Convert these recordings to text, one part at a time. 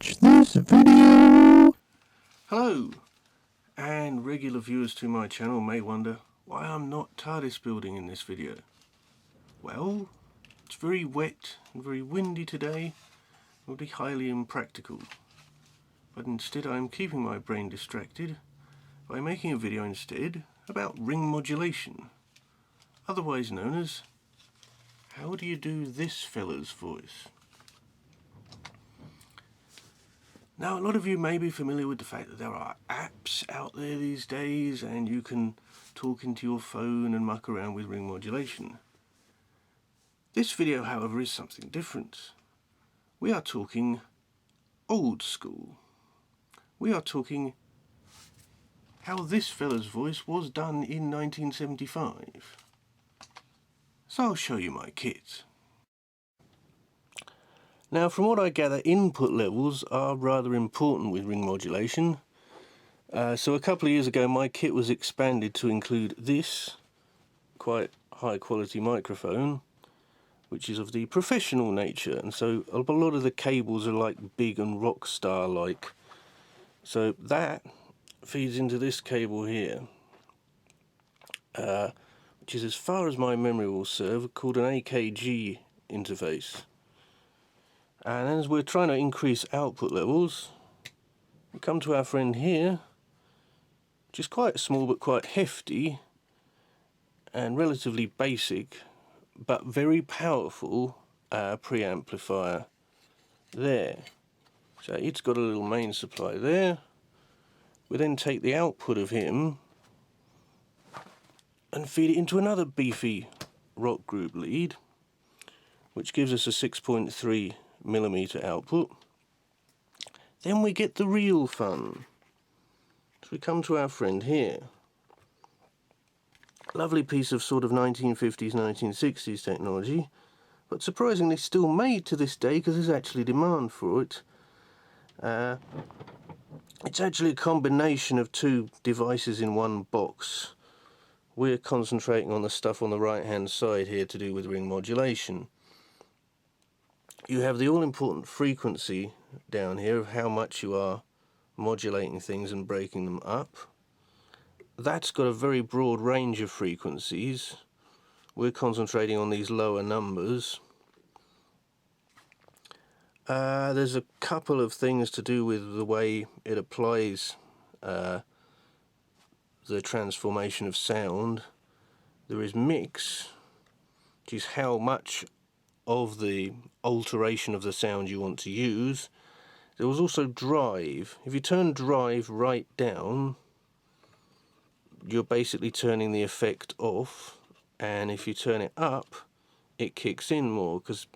watch this video. Hello, and regular viewers to my channel may wonder why I'm not TARDIS building in this video. Well, it's very wet and very windy today. It will be highly impractical. But instead I'm keeping my brain distracted by making a video instead about ring modulation, otherwise known as how do you do this fella's voice. Now, a lot of you may be familiar with the fact that there are apps out there these days and you can talk into your phone and muck around with ring modulation. This video, however, is something different. We are talking old school. We are talking how this fella's voice was done in 1975. So I'll show you my kit. Now, from what I gather, input levels are rather important with ring modulation. So a couple of years ago my kit was expanded to include this quite high quality microphone, which is of the professional nature, and so a lot of the cables are like big and rock star like. So that feeds into this cable here, which is, as far as my memory will serve, called an AKG interface. And as we're trying to increase output levels, we come to our friend here, which is quite small but quite hefty and relatively basic but very powerful preamplifier there. So it's got a little main supply there. We then take the output of him and feed it into another beefy rock group lead, which gives us a 6.3mm output. Then we get the real fun. So we come to our friend here. Lovely piece of sort of 1950s, 1960s technology, but surprisingly still made to this day because there's actually demand for it. It's actually a combination of two devices in one box. We're concentrating on the stuff on the right hand side here to do with ring modulation. You have the all-important frequency down here of how much you are modulating things and breaking them up. That's got a very broad range of frequencies. We're concentrating on these lower numbers. There's a couple of things to do with the way it applies the transformation of sound. There is mix, which is how much of the alteration of the sound you want to use. There was also drive. If you turn drive right down, you're basically turning the effect off, and if you turn it up, it kicks in more, because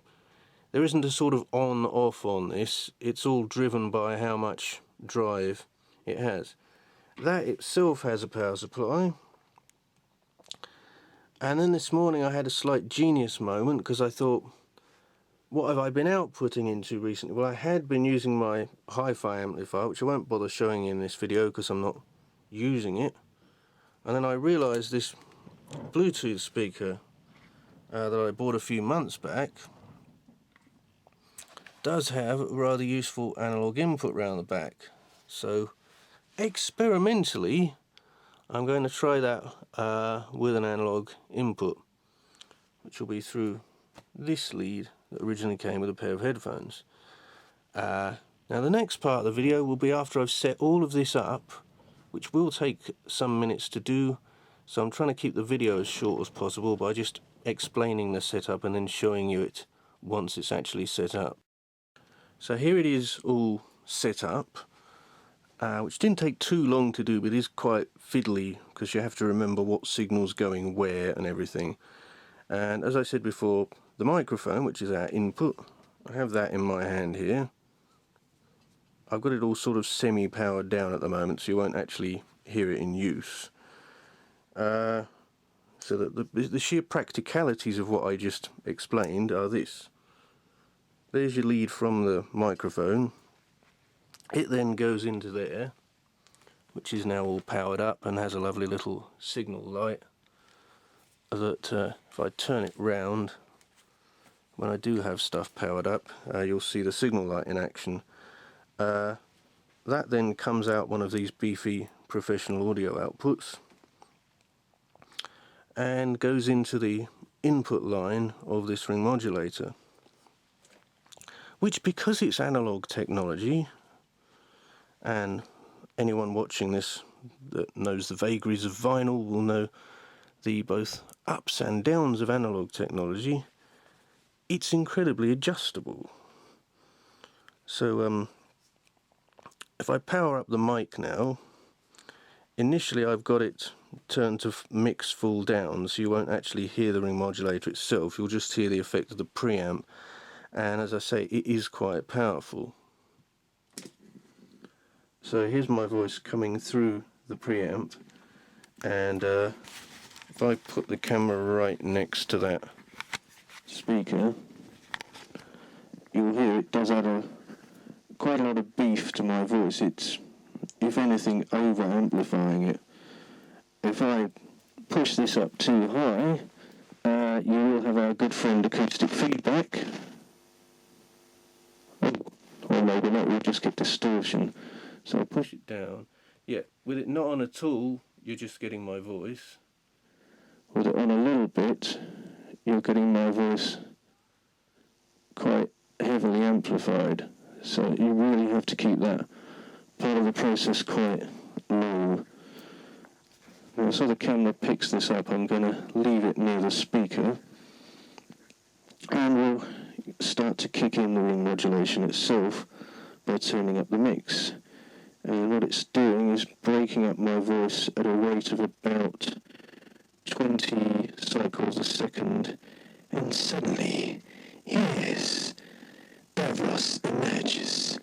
there isn't a sort of on-off on this. It's all driven by how much drive it has. That itself has a power supply. And then this morning I had a slight genius moment, because I thought, what have I been outputting into recently? Well, I had been using my hi-fi amplifier, which I won't bother showing in this video because I'm not using it. And then I realised this Bluetooth speaker that I bought a few months back does have a rather useful analog input round the back. So experimentally I'm going to try that with an analog input, which will be through this lead that originally came with a pair of headphones. Now the next part of the video will be after I've set all of this up, which will take some minutes to do, so I'm trying to keep the video as short as possible by just explaining the setup and then showing you it once it's actually set up. So here it is all set up, which didn't take too long to do, but it is quite fiddly because you have to remember what signal's going where and everything. And as I said before, the microphone, which is our input, I have that in my hand here. I've got it all sort of semi-powered down at the moment, so you won't actually hear it in use. So that the sheer practicalities of what I just explained are this. There's your lead from the microphone. It then goes into there, which is now all powered up and has a lovely little signal light that if I turn it round, when I do have stuff powered up, you'll see the signal light in action. That then comes out one of these beefy professional audio outputs and goes into the input line of this ring modulator, which, because it's analog technology, and anyone watching this that knows the vagaries of vinyl will know the both ups and downs of analog technology, it's incredibly adjustable. So if I power up the mic now, initially I've got it turned to mix full down, so you won't actually hear the ring modulator itself, you'll just hear the effect of the preamp, and as I say, it is quite powerful. So here's my voice coming through the preamp, and if I put the camera right next to that speaker, you'll hear it does add quite a lot of beef to my voice. It's, if anything, over-amplifying it. If I push this up too high, you will have our good friend acoustic feedback. Or maybe not, we'll just get distortion. So I'll push it down. Yeah, with it not on at all, you're just getting my voice. With it on a little bit, you're getting my voice quite heavily amplified. So you really have to keep that part of the process quite low. Now, so the camera picks this up, I'm going to leave it near the speaker, and we'll start to kick in the ring modulation itself by turning up the mix. And what it's doing is breaking up my voice at a rate of about 20 cycles a second, and suddenly, yes, Davros emerges.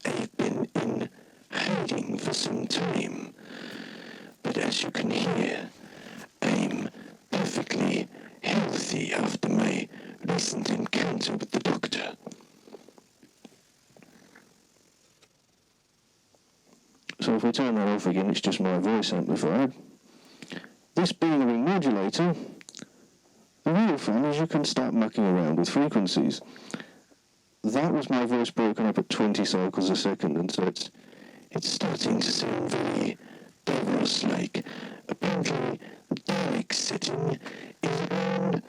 I've been in hiding for some time, but as you can hear, I'm perfectly healthy after my recent encounter with the doctor. So if we turn that off again, it's just my voice amplified. This being a ring modulator, the real fun is you can start mucking around with frequencies. That was my voice broken up at 20 cycles a second, and so it's starting to sound very Davros-like. Apparently, the Dalek setting is around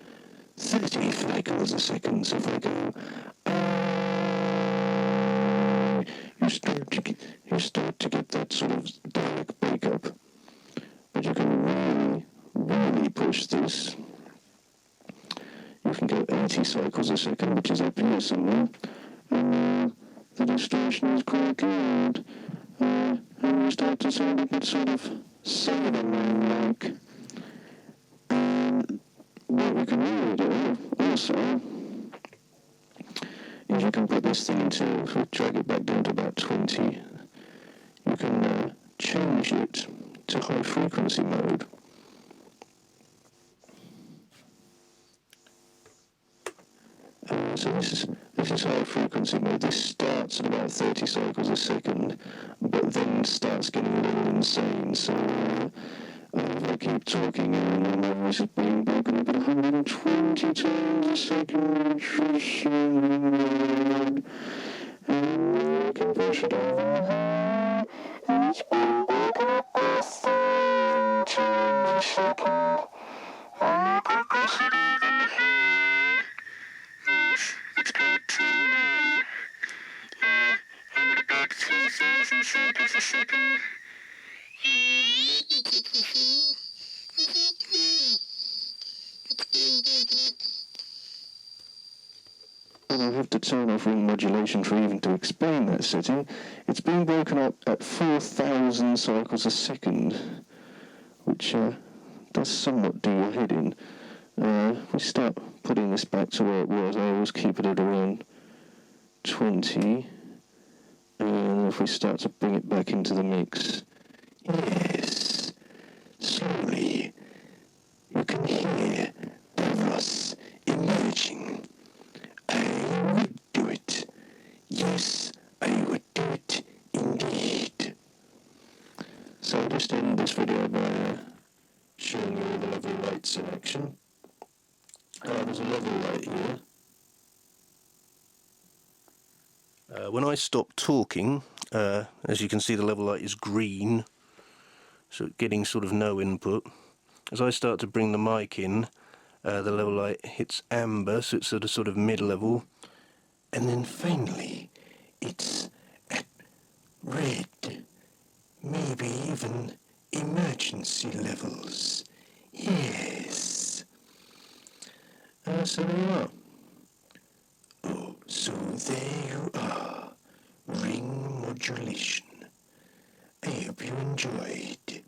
30 cycles a second, so if I go, you start to get that sort of Dalek breakup. But you can really, really push this. You can go 80 cycles a second, which is up here somewhere, and the distortion is quite loud, and you start to sound a bit sort of Cyberman-like. And what we can really do also is you can put this thing into, if we drag it back down to about 20, you can change it to high frequency mode. So this is high frequency mode. This starts at about 30 cycles a second, but then starts getting a little insane. So if I keep talking, and my voice is being broken up at 120 times a second, which is and you can push it over, and it's being broken up by 1,000 times a second. And you can push it over here. It's got to and about 3,000 cycles a second. And I have to turn off ring modulation for even to explain that setting. It's being broken up at 4,000 cycles a second, which does somewhat do your head in. If we start putting this back to where it was, I always keep it at around 20. And if we start to bring it back into the mix, yes, slowly, you can hear Davros emerging. I would do it. Yes, I would do it indeed. So I'll just end this video by showing you all the lovely lights in action. There's a level light here. When I stop talking, as you can see the level light is green, so getting sort of no input. As I start to bring the mic in, the level light hits amber, so it's at a sort of mid-level, and then finally it's at red, maybe even emergency levels. Yes. So there you are. Oh, so there you are. Ring modulation. I hope you enjoyed.